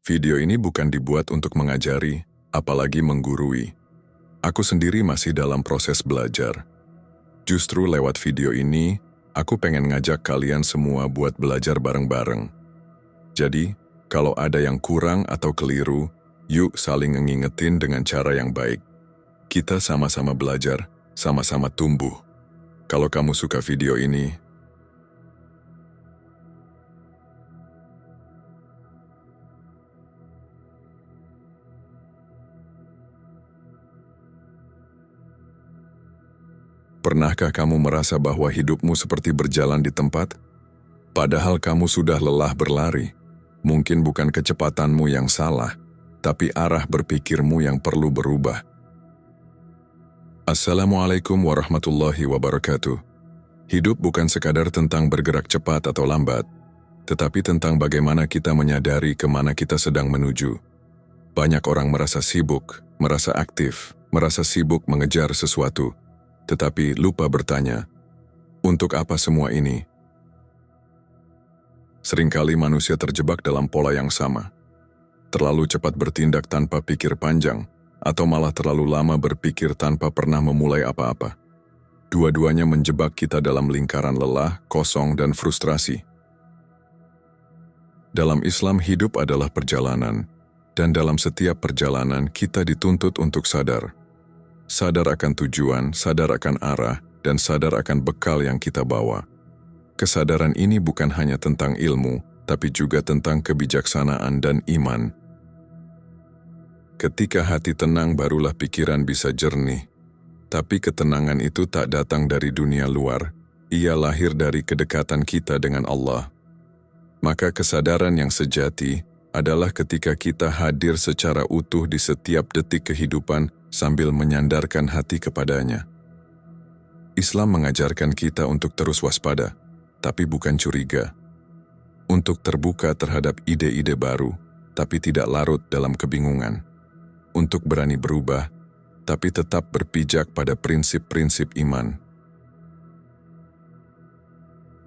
Video ini bukan dibuat untuk mengajari, apalagi menggurui. Aku sendiri masih dalam proses belajar. Justru lewat video ini, aku pengen ngajak kalian semua buat belajar bareng-bareng. Jadi, kalau ada yang kurang atau keliru, yuk saling ngingetin dengan cara yang baik. Kita sama-sama belajar, sama-sama tumbuh. Kalau kamu suka video ini, pernahkah kamu merasa bahwa hidupmu seperti berjalan di tempat? Padahal kamu sudah lelah berlari. Mungkin bukan kecepatanmu yang salah, tapi arah berpikirmu yang perlu berubah. Assalamualaikum warahmatullahi wabarakatuh. Hidup bukan sekadar tentang bergerak cepat atau lambat, tetapi tentang bagaimana kita menyadari kemana kita sedang menuju. Banyak orang merasa sibuk, merasa aktif, merasa sibuk mengejar sesuatu, tetapi lupa bertanya, untuk apa semua ini? Seringkali manusia terjebak dalam pola yang sama. Terlalu cepat bertindak tanpa pikir panjang, atau malah terlalu lama berpikir tanpa pernah memulai apa-apa. Dua-duanya menjebak kita dalam lingkaran lelah, kosong, dan frustrasi. Dalam Islam, hidup adalah perjalanan, dan dalam setiap perjalanan kita dituntut untuk sadar. Sadar akan tujuan, sadar akan arah, dan sadar akan bekal yang kita bawa. Kesadaran ini bukan hanya tentang ilmu, tapi juga tentang kebijaksanaan dan iman. Ketika hati tenang barulah pikiran bisa jernih. Tapi ketenangan itu tak datang dari dunia luar, ia lahir dari kedekatan kita dengan Allah. Maka kesadaran yang sejati adalah ketika kita hadir secara utuh di setiap detik kehidupan sambil menyandarkan hati kepadanya. Islam mengajarkan kita untuk terus waspada, tapi bukan curiga. Untuk terbuka terhadap ide-ide baru, tapi tidak larut dalam kebingungan. Untuk berani berubah, tapi tetap berpijak pada prinsip-prinsip iman.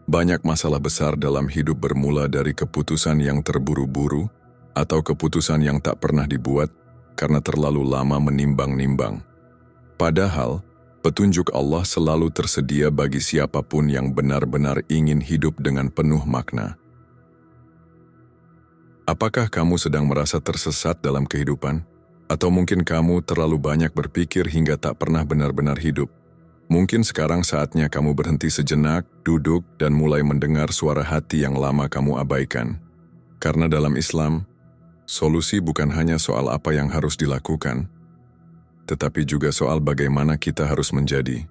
Banyak masalah besar dalam hidup bermula dari keputusan yang terburu-buru atau keputusan yang tak pernah dibuat karena terlalu lama menimbang-nimbang. Padahal, petunjuk Allah selalu tersedia bagi siapapun yang benar-benar ingin hidup dengan penuh makna. Apakah kamu sedang merasa tersesat dalam kehidupan? Atau mungkin kamu terlalu banyak berpikir hingga tak pernah benar-benar hidup? Mungkin sekarang saatnya kamu berhenti sejenak, duduk, dan mulai mendengar suara hati yang lama kamu abaikan. Karena dalam Islam, solusi bukan hanya soal apa yang harus dilakukan, tetapi juga soal bagaimana kita harus menjadi.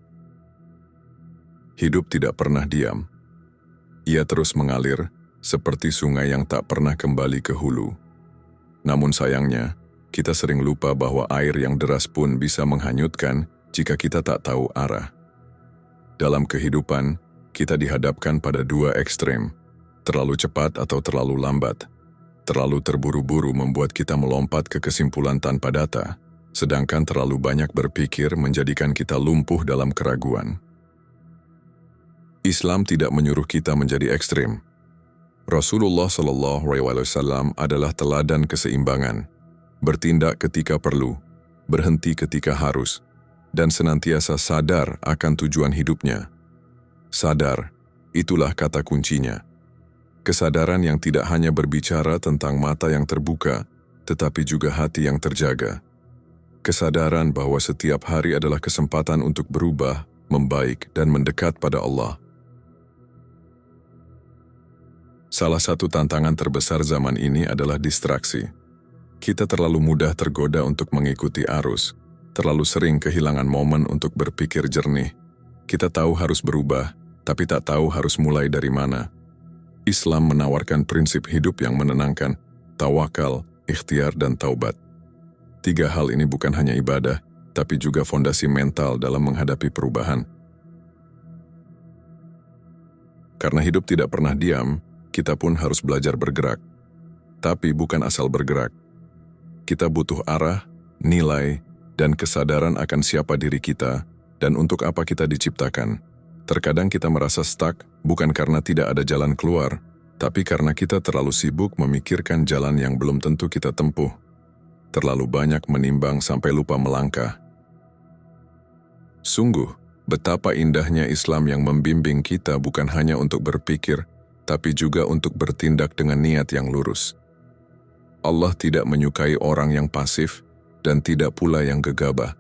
Hidup tidak pernah diam. Ia terus mengalir, seperti sungai yang tak pernah kembali ke hulu. Namun sayangnya, kita sering lupa bahwa air yang deras pun bisa menghanyutkan jika kita tak tahu arah. Dalam kehidupan, kita dihadapkan pada dua ekstrem, terlalu cepat atau terlalu lambat. Terlalu terburu-buru membuat kita melompat ke kesimpulan tanpa data, sedangkan terlalu banyak berpikir menjadikan kita lumpuh dalam keraguan. Islam tidak menyuruh kita menjadi ekstrem. Rasulullah SAW adalah teladan keseimbangan, bertindak ketika perlu, berhenti ketika harus, dan senantiasa sadar akan tujuan hidupnya. Sadar, itulah kata kuncinya. Kesadaran yang tidak hanya berbicara tentang mata yang terbuka, tetapi juga hati yang terjaga. Kesadaran bahwa setiap hari adalah kesempatan untuk berubah, membaik, dan mendekat pada Allah. Salah satu tantangan terbesar zaman ini adalah distraksi. Kita terlalu mudah tergoda untuk mengikuti arus, terlalu sering kehilangan momen untuk berpikir jernih. Kita tahu harus berubah, tapi tak tahu harus mulai dari mana. Islam menawarkan prinsip hidup yang menenangkan, tawakal, ikhtiar, dan taubat. Tiga hal ini bukan hanya ibadah, tapi juga fondasi mental dalam menghadapi perubahan. Karena hidup tidak pernah diam, kita pun harus belajar bergerak. Tapi bukan asal bergerak. Kita butuh arah, nilai, dan kesadaran akan siapa diri kita dan untuk apa kita diciptakan. Terkadang kita merasa stuck bukan karena tidak ada jalan keluar, Tapi karena kita terlalu sibuk memikirkan jalan yang belum tentu kita tempuh, terlalu banyak menimbang sampai lupa melangkah. Sungguh, betapa indahnya Islam yang membimbing kita bukan hanya untuk berpikir, tapi juga untuk bertindak dengan niat yang lurus. Allah tidak menyukai orang yang pasif dan tidak pula yang gegabah.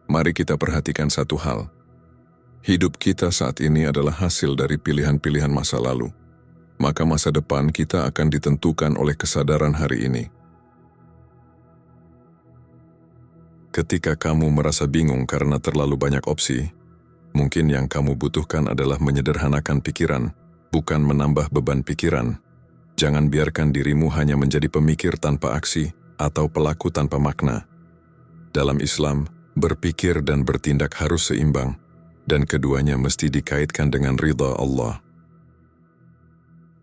Mari kita perhatikan satu hal. Hidup kita saat ini adalah hasil dari pilihan-pilihan masa lalu. Maka masa depan kita akan ditentukan oleh kesadaran hari ini. Ketika kamu merasa bingung karena terlalu banyak opsi, mungkin yang kamu butuhkan adalah menyederhanakan pikiran, bukan menambah beban pikiran. Jangan biarkan dirimu hanya menjadi pemikir tanpa aksi atau pelaku tanpa makna. Dalam Islam, berpikir dan bertindak harus seimbang, dan keduanya mesti dikaitkan dengan ridha Allah.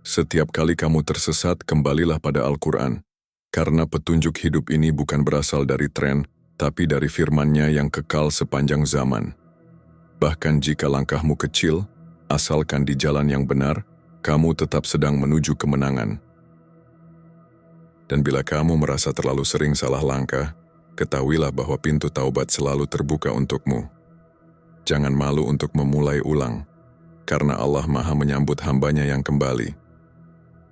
Setiap kali kamu tersesat, kembalilah pada Al-Quran, karena petunjuk hidup ini bukan berasal dari tren, tapi dari firman-Nya yang kekal sepanjang zaman. Bahkan jika langkahmu kecil, asalkan di jalan yang benar, kamu tetap sedang menuju kemenangan. Dan bila kamu merasa terlalu sering salah langkah, ketahuilah bahwa pintu taubat selalu terbuka untukmu. Jangan malu untuk memulai ulang, karena Allah Maha menyambut hamba-Nya yang kembali.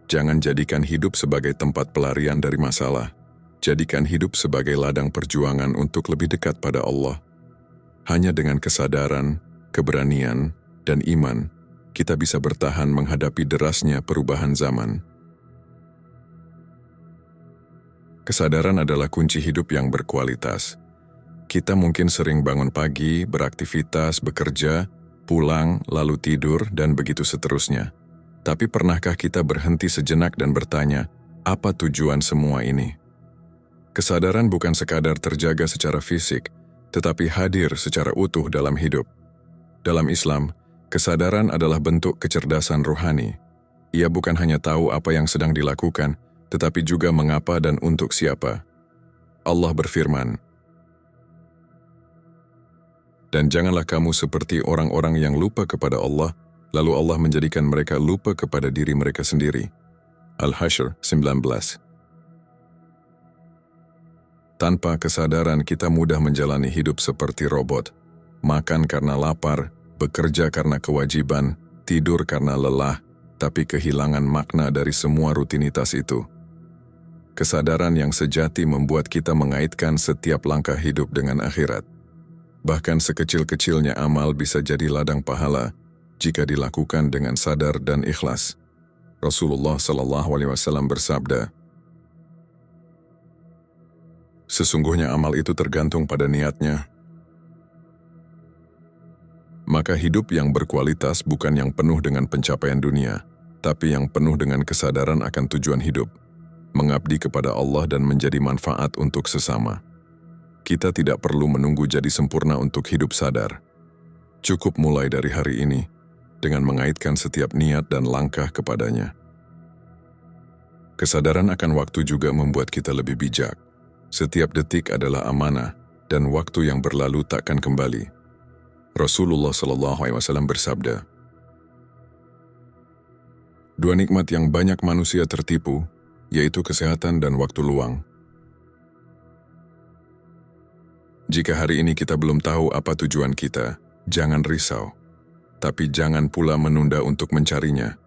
Jangan jadikan hidup sebagai tempat pelarian dari masalah. Jadikan hidup sebagai ladang perjuangan untuk lebih dekat pada Allah. Hanya dengan kesadaran, keberanian, dan iman, kita bisa bertahan menghadapi derasnya perubahan zaman. Kesadaran adalah kunci hidup yang berkualitas. Kita mungkin sering bangun pagi, beraktivitas, bekerja, pulang, lalu tidur, dan begitu seterusnya. Tapi pernahkah kita berhenti sejenak dan bertanya, apa tujuan semua ini? Kesadaran bukan sekadar terjaga secara fisik, tetapi hadir secara utuh dalam hidup. Dalam Islam, kesadaran adalah bentuk kecerdasan rohani. Ia bukan hanya tahu apa yang sedang dilakukan, tetapi juga mengapa dan untuk siapa. Allah berfirman, "Dan janganlah kamu seperti orang-orang yang lupa kepada Allah, lalu Allah menjadikan mereka lupa kepada diri mereka sendiri." Al-Hasyr 19. Tanpa kesadaran kita mudah menjalani hidup seperti robot. Makan karena lapar, bekerja karena kewajiban, tidur karena lelah, tapi kehilangan makna dari semua rutinitas itu. Kesadaran yang sejati membuat kita mengaitkan setiap langkah hidup dengan akhirat. Bahkan sekecil-kecilnya amal bisa jadi ladang pahala jika dilakukan dengan sadar dan ikhlas. Rasulullah SAW bersabda, "Sesungguhnya amal itu tergantung pada niatnya." Maka hidup yang berkualitas bukan yang penuh dengan pencapaian dunia, tapi yang penuh dengan kesadaran akan tujuan hidup, mengabdi kepada Allah dan menjadi manfaat untuk sesama. Kita tidak perlu menunggu jadi sempurna untuk hidup sadar. Cukup mulai dari hari ini, dengan mengaitkan setiap niat dan langkah kepadanya. Kesadaran akan waktu juga membuat kita lebih bijak. Setiap detik adalah amanah, dan waktu yang berlalu takkan kembali. Rasulullah SAW bersabda, "Dua nikmat yang banyak manusia tertipu, yaitu kesehatan dan waktu luang." Jika hari ini kita belum tahu apa tujuan kita, jangan risau. Tapi jangan pula menunda untuk mencarinya.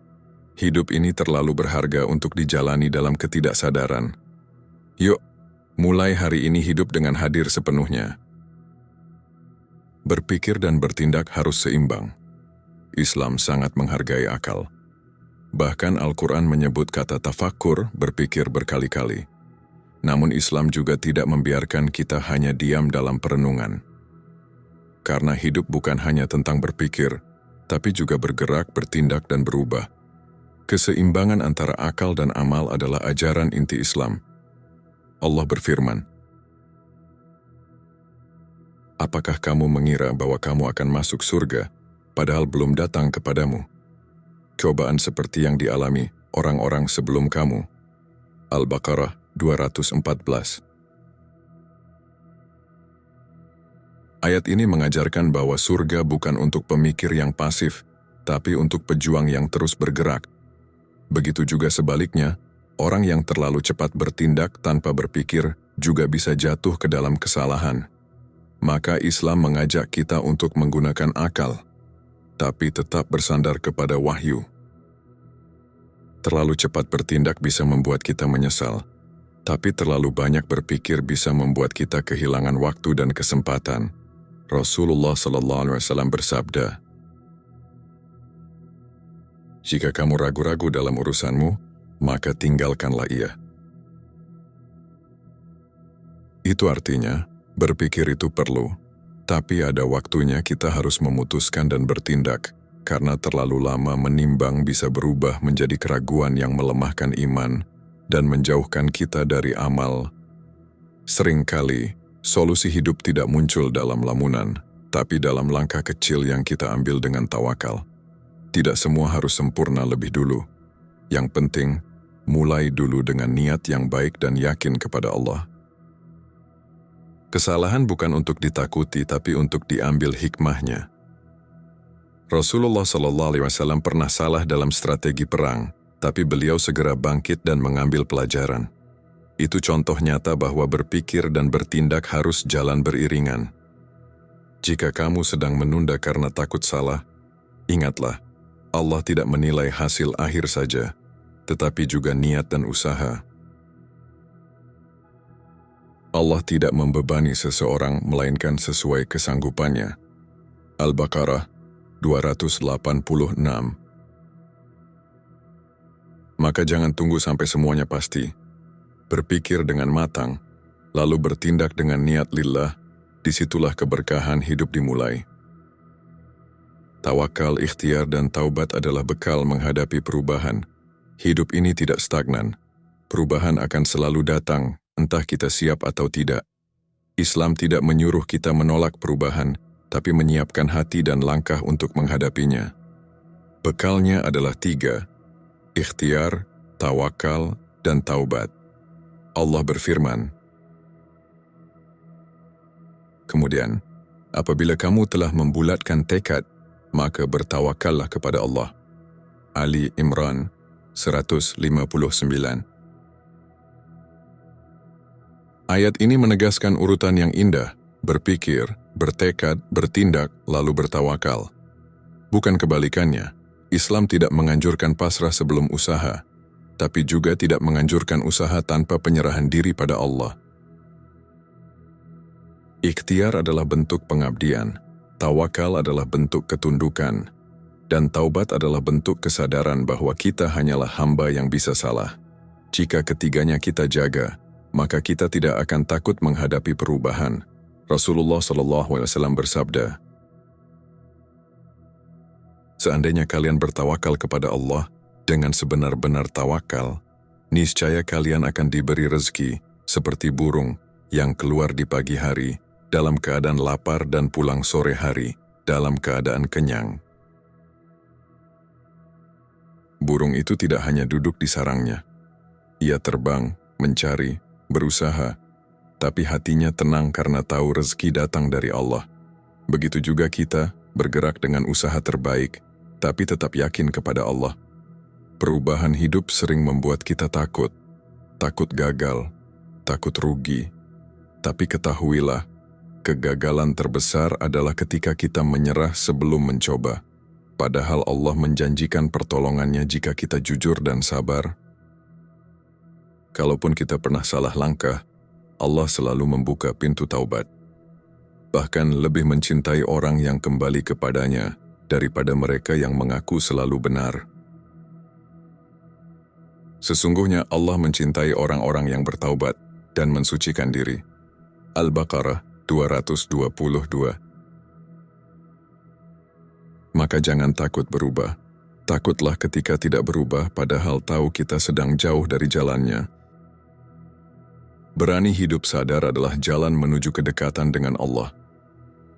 Hidup ini terlalu berharga untuk dijalani dalam ketidaksadaran. Yuk, mulai hari ini hidup dengan hadir sepenuhnya. Berpikir dan bertindak harus seimbang. Islam sangat menghargai akal. Bahkan Al-Quran menyebut kata tafakkur, berpikir berkali-kali. Namun Islam juga tidak membiarkan kita hanya diam dalam perenungan. Karena hidup bukan hanya tentang berpikir, tapi juga bergerak, bertindak, dan berubah. Keseimbangan antara akal dan amal adalah ajaran inti Islam. Allah berfirman, "Apakah kamu mengira bahwa kamu akan masuk surga, padahal belum datang kepadamu? Cobaan seperti yang dialami orang-orang sebelum kamu." Al-Baqarah 214. Ayat ini mengajarkan bahwa surga bukan untuk pemikir yang pasif, tapi untuk pejuang yang terus bergerak. Begitu juga sebaliknya, orang yang terlalu cepat bertindak tanpa berpikir juga bisa jatuh ke dalam kesalahan. Maka Islam mengajak kita untuk menggunakan akal, tapi tetap bersandar kepada wahyu. Terlalu cepat bertindak bisa membuat kita menyesal, tapi terlalu banyak berpikir bisa membuat kita kehilangan waktu dan kesempatan. Rasulullah SAW bersabda, "Jika kamu ragu-ragu dalam urusanmu, maka tinggalkanlah ia." Itu artinya, berpikir itu perlu, tapi ada waktunya kita harus memutuskan dan bertindak, karena terlalu lama menimbang bisa berubah menjadi keraguan yang melemahkan iman dan menjauhkan kita dari amal. Seringkali, solusi hidup tidak muncul dalam lamunan, tapi dalam langkah kecil yang kita ambil dengan tawakal. Tidak semua harus sempurna lebih dulu. Yang penting, mulai dulu dengan niat yang baik dan yakin kepada Allah. Kesalahan bukan untuk ditakuti, tapi untuk diambil hikmahnya. Rasulullah SAW pernah salah dalam strategi perang, tapi beliau segera bangkit dan mengambil pelajaran. Itu contoh nyata bahwa berpikir dan bertindak harus jalan beriringan. Jika kamu sedang menunda karena takut salah, ingatlah, Allah tidak menilai hasil akhir saja, tetapi juga niat dan usaha. Allah tidak membebani seseorang melainkan sesuai kesanggupannya. Al-Baqarah 286. Maka jangan tunggu sampai semuanya pasti. Berpikir dengan matang, lalu bertindak dengan niat lillah, disitulah keberkahan hidup dimulai. Tawakal, ikhtiar, dan taubat adalah bekal menghadapi perubahan. Hidup ini tidak stagnan. Perubahan akan selalu datang, entah kita siap atau tidak. Islam tidak menyuruh kita menolak perubahan, tapi menyiapkan hati dan langkah untuk menghadapinya. Bekalnya adalah 3, ikhtiar, tawakal, dan taubat. Allah berfirman, kemudian, apabila kamu telah membulatkan tekad, maka bertawakallah kepada Allah. Ali Imran 159. Ayat ini menegaskan urutan yang indah, berpikir, bertekad, bertindak, lalu bertawakal. Bukan kebalikannya, Islam tidak menganjurkan pasrah sebelum usaha, tapi juga tidak menganjurkan usaha tanpa penyerahan diri pada Allah. Ikhtiar adalah bentuk pengabdian, tawakal adalah bentuk ketundukan, dan taubat adalah bentuk kesadaran bahwa kita hanyalah hamba yang bisa salah. Jika ketiganya kita jaga, maka kita tidak akan takut menghadapi perubahan. Rasulullah SAW bersabda, "Seandainya kalian bertawakal kepada Allah dengan sebenar-benar tawakal, niscaya kalian akan diberi rezeki seperti burung yang keluar di pagi hari dalam keadaan lapar dan pulang sore hari dalam keadaan kenyang." Burung itu tidak hanya duduk di sarangnya. Ia terbang, mencari, berusaha, tapi hatinya tenang karena tahu rezeki datang dari Allah. Begitu juga kita bergerak dengan usaha terbaik, tapi tetap yakin kepada Allah. Perubahan hidup sering membuat kita takut gagal, takut rugi. Tapi ketahuilah, kegagalan terbesar adalah ketika kita menyerah sebelum mencoba. Padahal Allah menjanjikan pertolongannya jika kita jujur dan sabar. Kalaupun kita pernah salah langkah, Allah selalu membuka pintu taubat. Bahkan lebih mencintai orang yang kembali kepadanya daripada mereka yang mengaku selalu benar. Sesungguhnya Allah mencintai orang-orang yang bertaubat dan mensucikan diri. Al-Baqarah 222. Maka jangan takut berubah. Takutlah ketika tidak berubah padahal tahu kita sedang jauh dari jalannya. Berani hidup sadar adalah jalan menuju kedekatan dengan Allah.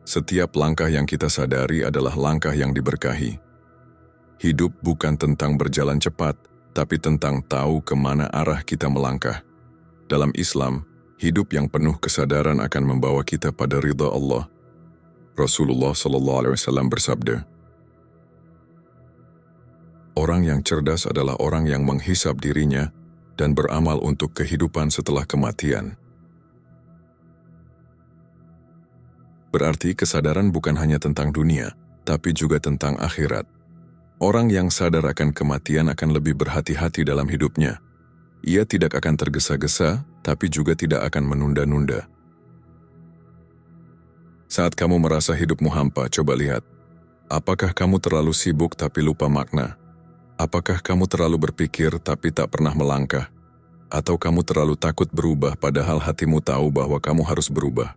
Setiap langkah yang kita sadari adalah langkah yang diberkahi. Hidup bukan tentang berjalan cepat, tapi tentang tahu kemana arah kita melangkah. Dalam Islam, hidup yang penuh kesadaran akan membawa kita pada ridha Allah. Rasulullah SAW bersabda, Orang yang cerdas adalah orang yang menghisap dirinya dan beramal untuk kehidupan setelah kematian. Berarti kesadaran bukan hanya tentang dunia, tapi juga tentang akhirat. Orang yang sadar akan kematian akan lebih berhati-hati dalam hidupnya. Ia tidak akan tergesa-gesa, tapi juga tidak akan menunda-nunda. Saat kamu merasa hidupmu hampa, coba lihat. Apakah kamu terlalu sibuk tapi lupa makna? Apakah kamu terlalu berpikir tapi tak pernah melangkah? Atau kamu terlalu takut berubah padahal hatimu tahu bahwa kamu harus berubah?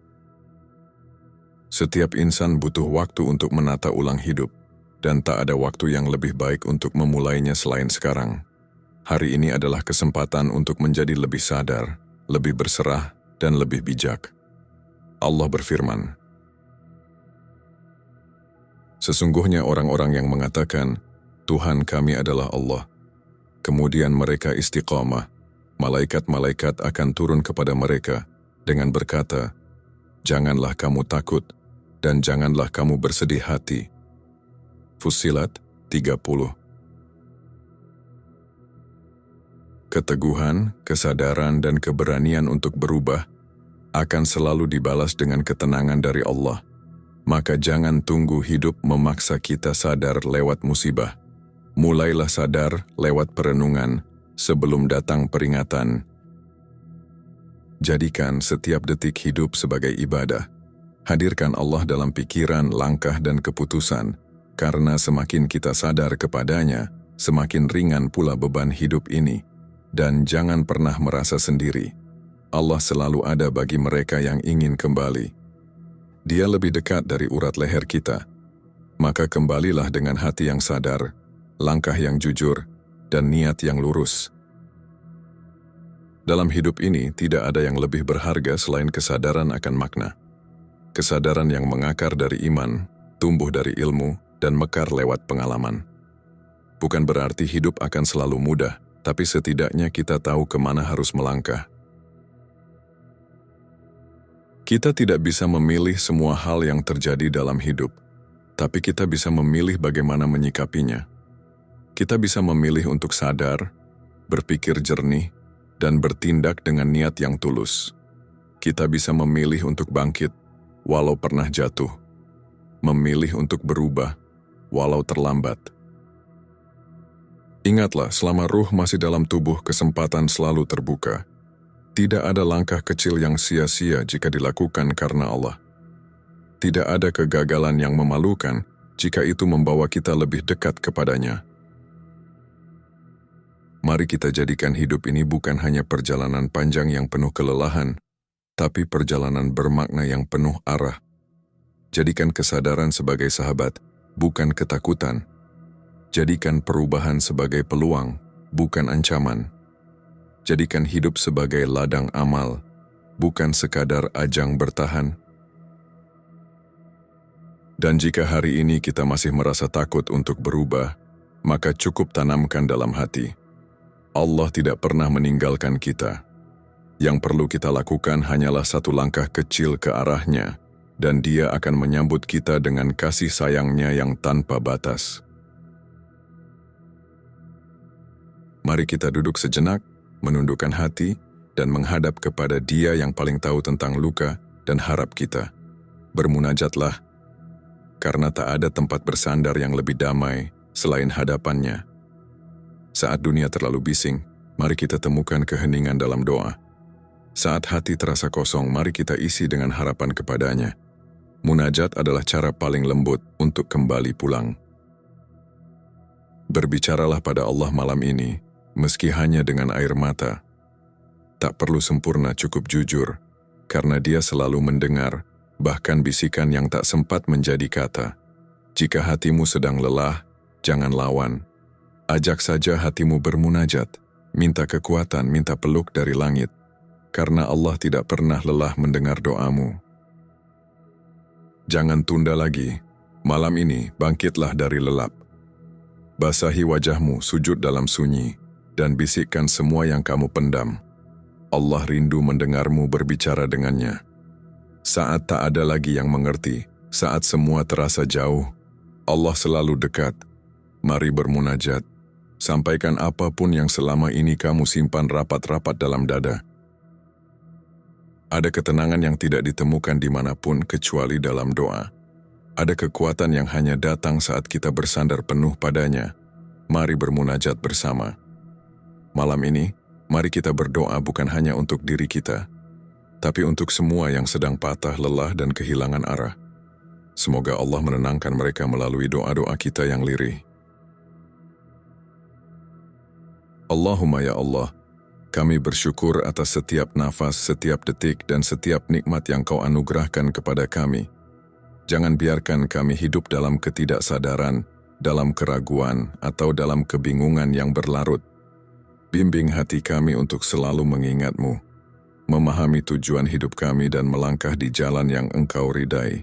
Setiap insan butuh waktu untuk menata ulang hidup, dan tak ada waktu yang lebih baik untuk memulainya selain sekarang. Hari ini adalah kesempatan untuk menjadi lebih sadar, lebih berserah, dan lebih bijak. Allah berfirman, "Sesungguhnya orang-orang yang mengatakan, Tuhan kami adalah Allah. Kemudian mereka istiqamah, malaikat-malaikat akan turun kepada mereka dengan berkata, janganlah kamu takut dan janganlah kamu bersedih hati." Fussilat 30. Keteguhan, kesadaran, dan keberanian untuk berubah akan selalu dibalas dengan ketenangan dari Allah. Maka jangan tunggu hidup memaksa kita sadar lewat musibah. Mulailah sadar lewat perenungan sebelum datang peringatan. Jadikan setiap detik hidup sebagai ibadah. Hadirkan Allah dalam pikiran, langkah, dan keputusan, karena semakin kita sadar kepadanya, semakin ringan pula beban hidup ini. Dan jangan pernah merasa sendiri. Allah selalu ada bagi mereka yang ingin kembali. Dia lebih dekat dari urat leher kita. Maka kembalilah dengan hati yang sadar, langkah yang jujur, dan niat yang lurus. Dalam hidup ini tidak ada yang lebih berharga selain kesadaran akan makna. Kesadaran yang mengakar dari iman, tumbuh dari ilmu, dan mekar lewat pengalaman. Bukan berarti hidup akan selalu mudah, tapi setidaknya kita tahu kemana harus melangkah. Kita tidak bisa memilih semua hal yang terjadi dalam hidup, tapi kita bisa memilih bagaimana menyikapinya. Kita bisa memilih untuk sadar, berpikir jernih, dan bertindak dengan niat yang tulus. Kita bisa memilih untuk bangkit, walau pernah jatuh. Memilih untuk berubah, walau terlambat. Ingatlah, selama ruh masih dalam tubuh, kesempatan selalu terbuka. Tidak ada langkah kecil yang sia-sia jika dilakukan karena Allah. Tidak ada kegagalan yang memalukan jika itu membawa kita lebih dekat kepadanya. Mari kita jadikan hidup ini bukan hanya perjalanan panjang yang penuh kelelahan, tapi perjalanan bermakna yang penuh arah. Jadikan kesadaran sebagai sahabat, bukan ketakutan. Jadikan perubahan sebagai peluang, bukan ancaman. Jadikan hidup sebagai ladang amal, bukan sekadar ajang bertahan. Dan jika hari ini kita masih merasa takut untuk berubah, maka cukup tanamkan dalam hati. Allah tidak pernah meninggalkan kita. Yang perlu kita lakukan hanyalah satu langkah kecil ke arahnya, dan Dia akan menyambut kita dengan kasih sayangnya yang tanpa batas. Mari kita duduk sejenak, menundukkan hati, dan menghadap kepada Dia yang paling tahu tentang luka dan harap kita. Bermunajatlah, karena tak ada tempat bersandar yang lebih damai selain hadapannya. Saat dunia terlalu bising, mari kita temukan keheningan dalam doa. Saat hati terasa kosong, mari kita isi dengan harapan kepadanya. Munajat adalah cara paling lembut untuk kembali pulang. Berbicaralah pada Allah malam ini, meski hanya dengan air mata. Tak perlu sempurna, cukup jujur, karena Dia selalu mendengar, bahkan bisikan yang tak sempat menjadi kata. Jika hatimu sedang lelah, jangan lawan. Ajak saja hatimu bermunajat, minta kekuatan, minta peluk dari langit, karena Allah tidak pernah lelah mendengar doamu. Jangan tunda lagi, malam ini bangkitlah dari lelap. Basahi wajahmu, sujud dalam sunyi, dan bisikkan semua yang kamu pendam. Allah rindu mendengarmu berbicara dengannya. Saat tak ada lagi yang mengerti, saat semua terasa jauh, Allah selalu dekat. Mari bermunajat, Sampaikan apapun yang selama ini kamu simpan rapat-rapat dalam dada. Ada ketenangan yang tidak ditemukan dimanapun kecuali dalam doa. Ada kekuatan yang hanya datang saat kita bersandar penuh padanya. Mari bermunajat bersama. Malam ini, mari kita berdoa bukan hanya untuk diri kita, tapi untuk semua yang sedang patah, lelah, dan kehilangan arah. Semoga Allah menenangkan mereka melalui doa-doa kita yang lirih. Allahumma ya Allah, kami bersyukur atas setiap nafas, setiap detik, dan setiap nikmat yang Kau anugerahkan kepada kami. Jangan biarkan kami hidup dalam ketidaksadaran, dalam keraguan, atau dalam kebingungan yang berlarut. Bimbing hati kami untuk selalu mengingat-Mu, memahami tujuan hidup kami dan melangkah di jalan yang Engkau ridai.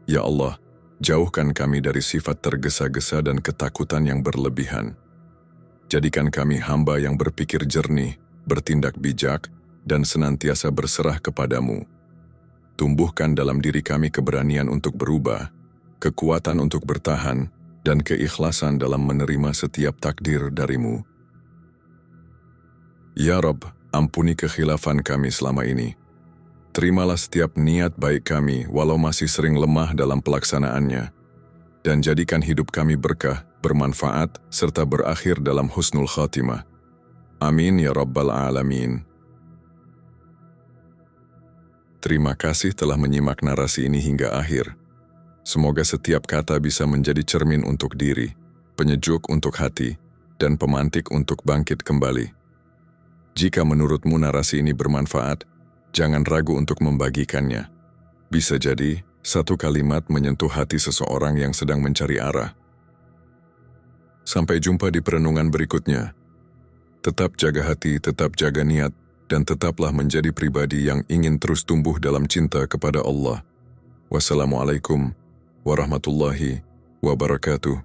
Ya Allah, jauhkan kami dari sifat tergesa-gesa dan ketakutan yang berlebihan. Jadikan kami hamba yang berpikir jernih, bertindak bijak, dan senantiasa berserah kepadamu. Tumbuhkan dalam diri kami keberanian untuk berubah, kekuatan untuk bertahan, dan keikhlasan dalam menerima setiap takdir darimu. Ya Rabb, ampuni kekhilafan kami selama ini. Terimalah setiap niat baik kami walau masih sering lemah dalam pelaksanaannya, dan jadikan hidup kami berkah, bermanfaat, serta berakhir dalam husnul khatimah. Amin ya Rabbal Alamin. Terima kasih telah menyimak narasi ini hingga akhir. Semoga setiap kata bisa menjadi cermin untuk diri, penyejuk untuk hati, dan pemantik untuk bangkit kembali. Jika menurutmu narasi ini bermanfaat, jangan ragu untuk membagikannya. Bisa jadi, satu kalimat menyentuh hati seseorang yang sedang mencari arah. Sampai jumpa di perenungan berikutnya. Tetap jaga hati, tetap jaga niat, dan tetaplah menjadi pribadi yang ingin terus tumbuh dalam cinta kepada Allah. Wassalamualaikum warahmatullahi wabarakatuh.